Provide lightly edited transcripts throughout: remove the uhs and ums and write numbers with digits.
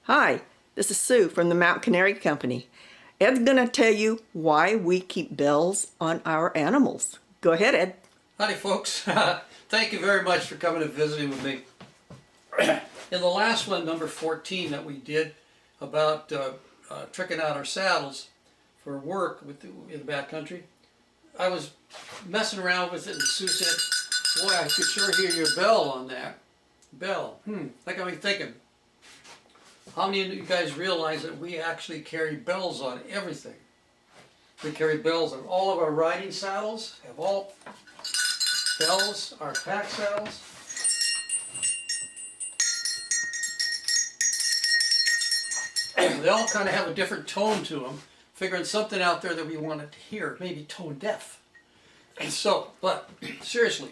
Hi, this is Sue from the Mount Canary Company. Ed's going to tell you why we keep bells on our animals. Go ahead, Ed. Howdy folks, thank you very much for coming and visiting with me. In the last one, number 14 that we did about tricking out our saddles for work in the backcountry, I was messing around with it and Sue said, boy, I could sure hear your bell on that. Bell, that got me thinking. How many of you guys realize that we actually carry bells on everything? We carry bells on all of our riding saddles, have all bells, our pack saddles. They all kind of have a different tone to them, figuring something out there that we wanted to hear, maybe tone deaf. And so, but seriously,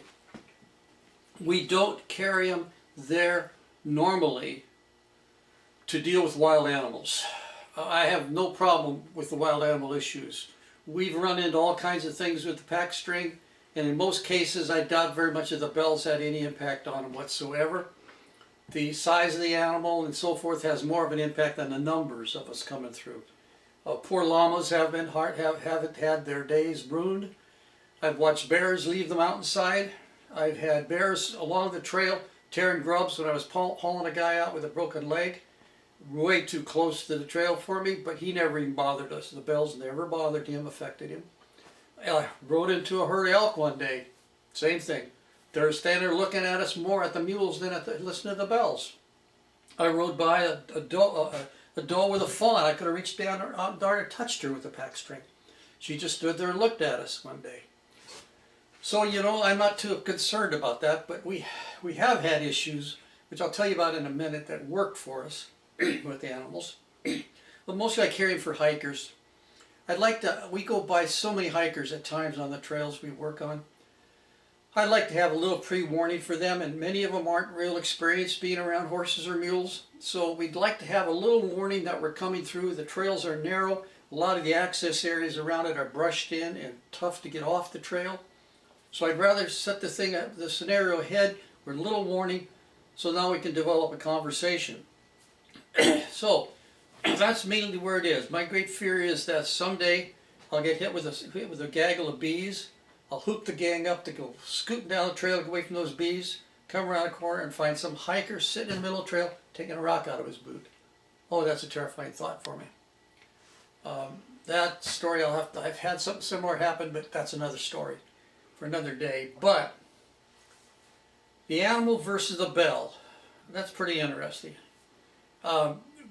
we don't carry them there normally to deal with wild animals. I have no problem with the wild animal issues. We've run into all kinds of things with the pack string, and in most cases I doubt very much that the bells had any impact on them whatsoever. The size of the animal and so forth has more of an impact than the numbers of us coming through. Poor llamas haven't had their days ruined. I've watched bears leave the mountainside. I've had bears along the trail tearing grubs when I was hauling a guy out with a broken leg. Way too close to the trail for me, but he never even bothered us. The bells never bothered him, affected him. I rode into a herd of elk one day. Same thing. They're standing there looking at us more at the mules than listening to the bells. I rode by a doe with a fawn. I could have reached down and touched her with a pack string. She just stood there and looked at us one day. So, you know, I'm not too concerned about that, but we have had issues, which I'll tell you about in a minute, that worked for us with the animals. But mostly I carry them for hikers. We go by so many hikers at times on the trails we work on. I'd like to have a little pre-warning for them, and many of them aren't real experienced being around horses or mules. So we'd like to have a little warning that we're coming through. The trails are narrow. A lot of the access areas around it are brushed in and tough to get off the trail. So I'd rather set the scenario ahead with a little warning, so now we can develop a conversation. So that's mainly where it is. My great fear is that someday I'll get hit with a gaggle of bees. I'll hoop the gang up to go scooting down the trail, get away from those bees, come around a corner and find some hiker sitting in the middle of the trail taking a rock out of his boot. Oh, that's a terrifying thought for me. That story I've had something similar happen, but that's another story for another day. But the animal versus the bell, that's pretty interesting.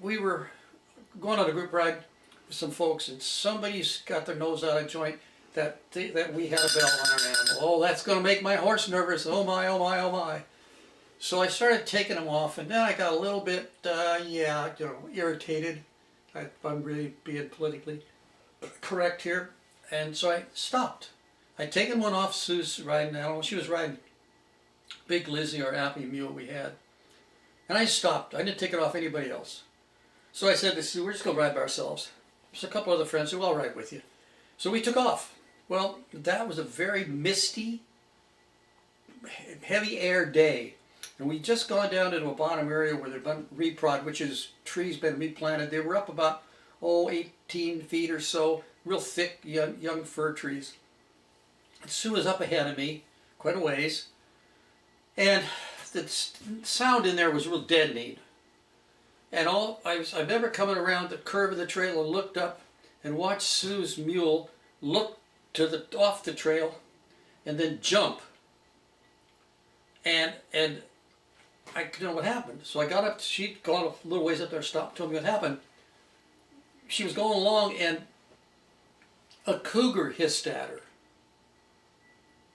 We were going on a group ride with some folks, and somebody's got their nose out of joint that we had a bell on our animal. Oh, that's going to make my horse nervous. Oh my, oh my, oh my. So I started taking them off, and then I got a little bit, irritated. I'm really being politically correct here. And so I stopped. I'd taken one off Sue's riding animal. She was riding Big Lizzie, our Appy mule we had. And I stopped. I didn't take it off anybody else. So I said to Sue, we're just going to ride by ourselves. There's a couple other friends who will ride with you. So we took off. Well, that was a very misty, heavy air day. And we'd just gone down into a bottom area where there'd been reprod, which is trees been replanted. They were up about, 18 feet or so, real thick, young fir trees. And Sue was up ahead of me, quite a ways. And the sound in there was real deadening. And I remember coming around the curve of the trail and looked up and watched Sue's mule look off the trail and then jump. And I didn't know what happened. So I got up, she'd gone a little ways up there, stopped, told me what happened. She was going along and a cougar hissed at her.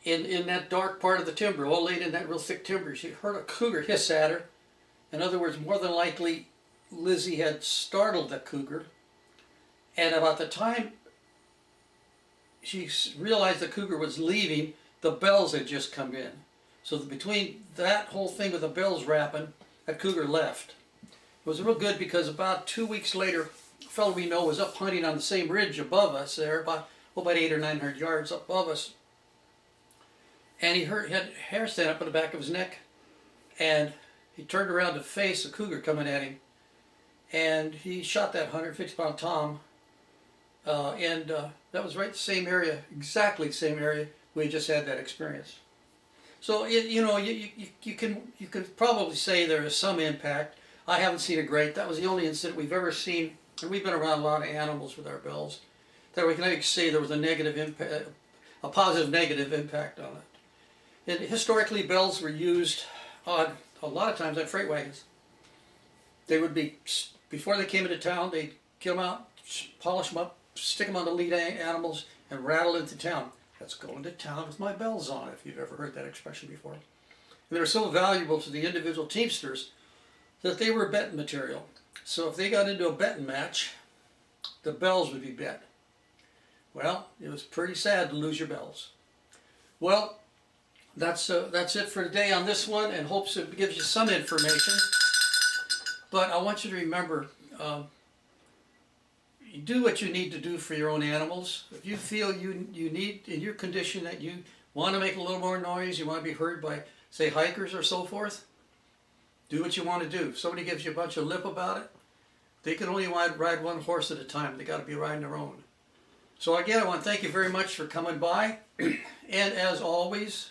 In that dark part of the timber, all laid in that real thick timber, she heard a cougar hiss at her. In other words, more than likely, Lizzie had startled the cougar. And about the time she realized the cougar was leaving, the bells had just come in. So between that whole thing with the bells rapping, that cougar left. It was real good because about 2 weeks later, a fellow we know was up hunting on the same ridge above us there, about 800 or 900 yards above us. And he had hair stand up on the back of his neck, and he turned around to face a cougar coming at him. and he shot that 150-pound tom, and that was right the same area, exactly the same area we just had that experience. So you can probably say there is some impact. I haven't seen a great. That was the only incident we've ever seen, and we've been around a lot of animals with our bells, that we can actually say there was a negative impact, a positive negative impact on it. And historically, bells were used a lot of times on freight wagons. They would be, before they came into town, they'd kill them out, polish them up, stick them on the lead animals, and rattle into town. Let's go into town with my bells on, if you've ever heard that expression before. And they were so valuable to the individual teamsters that they were betting material. So if they got into a betting match, the bells would be bet. Well, it was pretty sad to lose your bells. Well, that's it for today on this one, and hopes it gives you some information. But I want you to remember, you do what you need to do for your own animals. If you feel you need, in your condition, that you want to make a little more noise, you want to be heard by, say, hikers or so forth, do what you want to do. If somebody gives you a bunch of lip about it, they can only ride one horse at a time. They got to be riding their own. So again, I want to thank you very much for coming by. And as always,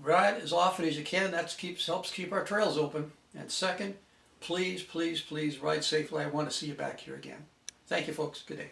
ride as often as you can. That helps keep our trails open. And second, please, please, please ride safely. I want to see you back here again. Thank you, folks. Good day.